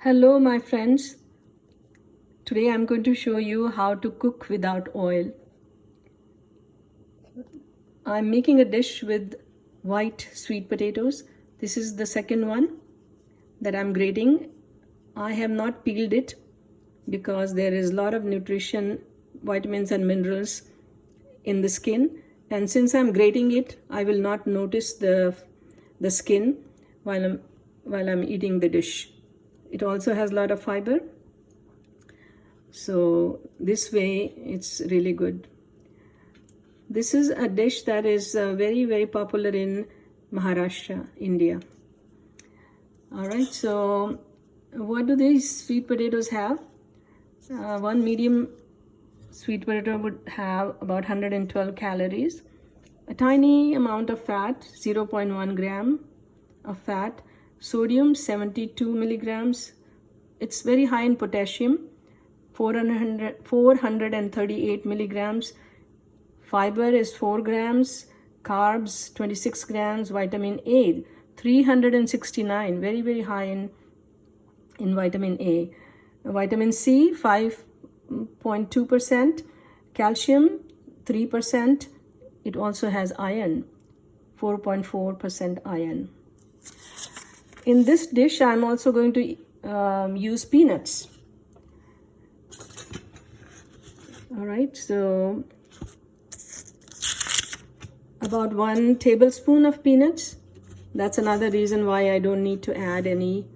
Hello my friends, today I'm going to show you how to cook without oil. I'm making a dish with white sweet potatoes. This is the second one that I'm grating. I have not peeled it because there is a lot of nutrition, vitamins and minerals in the skin, and since I'm grating it, I will not notice the skin while I'm eating the dish. It also has a lot of fiber, so this way it's really good. This is a dish that is very popular in Maharashtra, India. All right, so what do these sweet potatoes have? One medium sweet potato would have about 112 calories, a tiny amount of fat, 0.1 gram of fat, sodium 72 milligrams. It's very high in potassium, 438 milligrams. Fiber is 4 grams, carbs 26 grams, vitamin A 369, very high in vitamin A. Vitamin C 5.2%, calcium 3%. It also has iron, 4.4% iron. In this dish, I'm also going to use peanuts. All right, so about 1 tablespoon of peanuts. That's another reason why I don't need to add any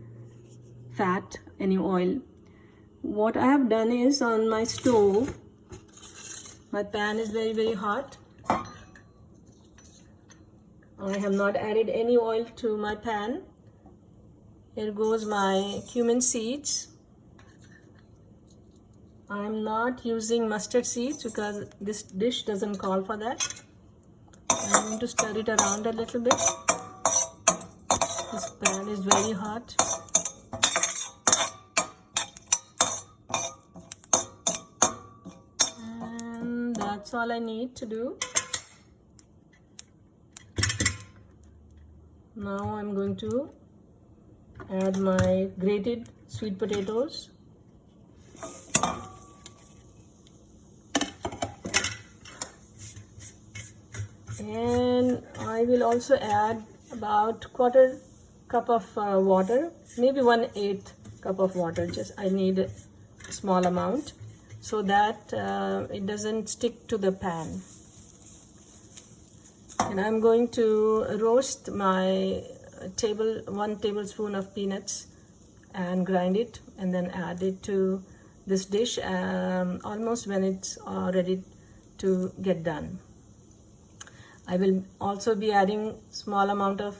fat, any oil. What I have done is, on my stove, my pan is very hot. I have not added any oil to my pan. Here goes my cumin seeds. I'm not using mustard seeds because this dish doesn't call for that. I'm going to stir it around a little bit. This pan is very hot. And that's all I need to do. Now I'm going to add my grated sweet potatoes. And I will also add about 1/4 cup of water, maybe 1/8 cup of water. Just I need a small amount so that it doesn't stick to the pan. And I'm going to roast my 1 tablespoon of peanuts and grind it and then add it to this dish almost when it's ready to get done. I will also be adding small amount of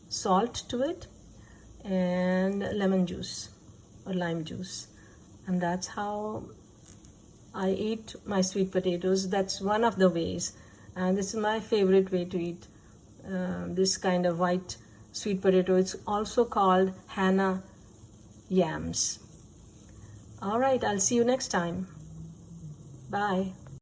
salt to it and lemon juice or lime juice, and that's how I eat my sweet potatoes. That's one of the ways, and this is my favorite way to eat this kind of white sweet potato. It's also called hanna yams. All right, I'll see you next time. Bye.